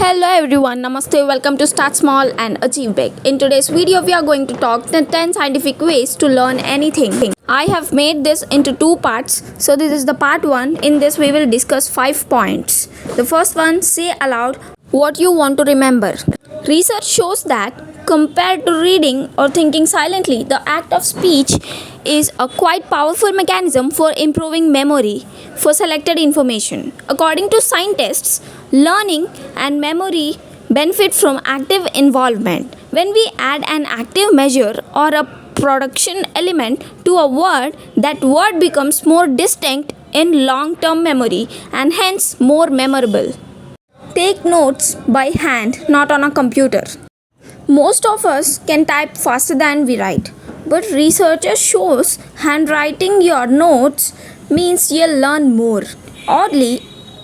Hello everyone, Namaste, welcome to Start Small and Achieve Big. In today's video, we are going to talk the 10 scientific ways to learn anything. I have made this into two parts. So this is the part 1. In this we will discuss 5 points. The first one, say aloud what you want to remember. Research shows that compared to reading or thinking silently, the act of speech is a quite powerful mechanism for improving memory for selected information. According to scientists, learning and memory benefit from active involvement. When we add an active measure or a production element to a word, that word becomes more distinct in long-term memory and hence more memorable. Take notes by hand, not on a computer. Most of us can type faster than we write, but researchers shows handwriting your notes means you'll learn more. Oddly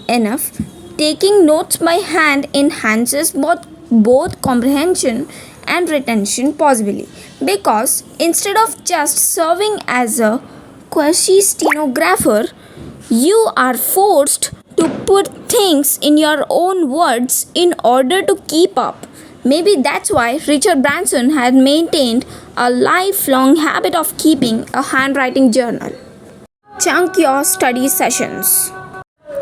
enough, taking notes by hand enhances both comprehension and retention possibly, because instead of just serving as a quasi stenographer, you are forced to put things in your own words in order to keep up. Maybe that's why Richard Branson had maintained a lifelong habit of keeping a handwriting journal. Chunk your study sessions.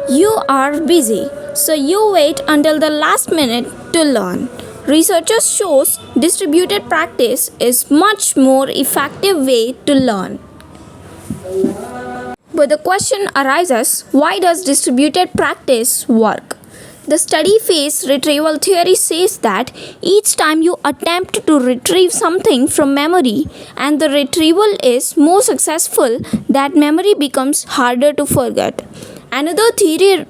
You are busy, so you wait until the last minute to learn. Researchers shows distributed practice is much more effective way to learn. But the question arises, why does distributed practice work? The study phase retrieval theory says that each time you attempt to retrieve something from memory and the retrieval is more successful, that memory becomes harder to forget. Another theory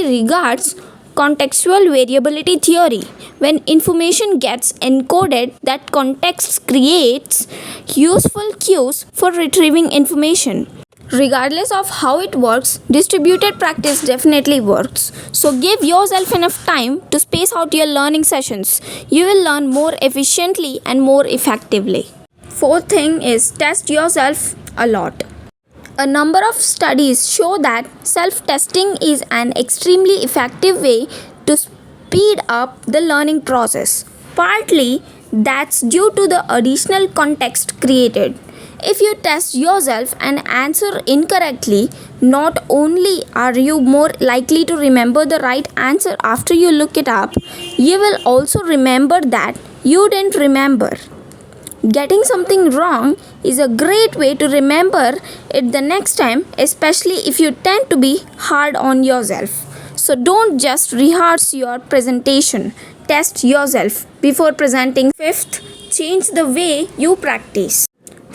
regards contextual variability theory. When information gets encoded, that context creates useful cues for retrieving information. Regardless of how it works, distributed practice definitely works. So give yourself enough time to space out your learning sessions. You will learn more efficiently and more effectively. Fourth thing is test yourself a lot. A number of studies show that self-testing is an extremely effective way to speed up the learning process. Partly, that's due to the additional context created. If you test yourself and answer incorrectly, not only are you more likely to remember the right answer after you look it up, you will also remember that you didn't remember. Getting something wrong is a great way to remember it the next time, especially if you tend to be hard on yourself. So don't just rehearse your presentation, test yourself before presenting. Fifth, change the way you practice.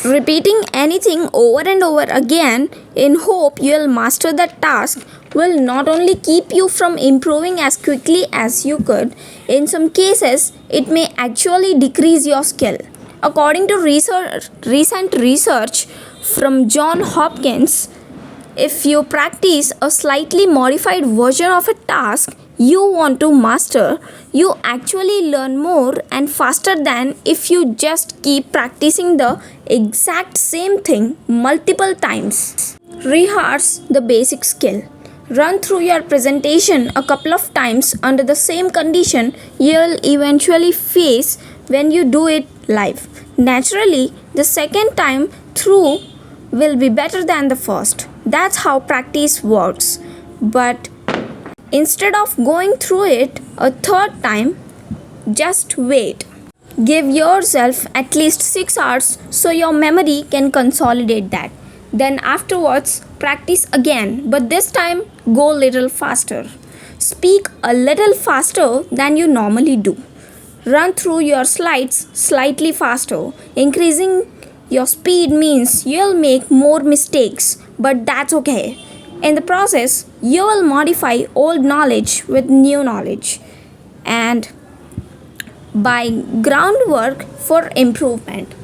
Repeating anything over and over again in hope you'll master the task will not only keep you from improving as quickly as you could, in some cases it may actually decrease your skill. According to recent research from Johns Hopkins, if you practice a slightly modified version of a task you want to master, you actually learn more and faster than if you just keep practicing the exact same thing multiple times. Rehearse the basic skill. Run through your presentation a couple of times under the same condition you'll eventually face when you do it live. Naturally, the second time through will be better than the first. That's how practice works. But instead of going through it a third time, just wait. Give yourself at least 6 hours so your memory can consolidate that. Then afterwards, practice again, but this time go a little faster. Speak a little faster than you normally do. Run through your slides slightly faster. Increasing your speed means you'll make more mistakes, but that's okay. In the process, you will modify old knowledge with new knowledge and by groundwork for improvement.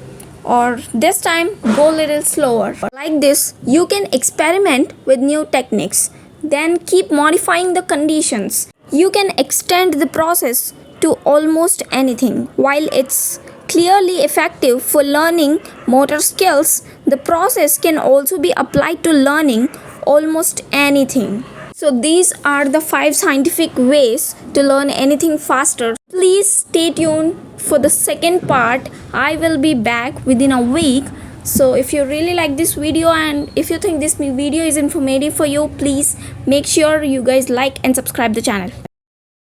Or this time, go a little slower. Like this, you can experiment with new techniques, then keep modifying the conditions. You can extend the process to almost anything. While it's clearly effective for learning motor skills, the process can also be applied to learning almost anything. So these are the 5 scientific ways to learn anything faster. Please stay tuned for the second part. I will be back within a week. So if you really like this video and if you think this video is informative for you, please make sure you guys like and subscribe the channel.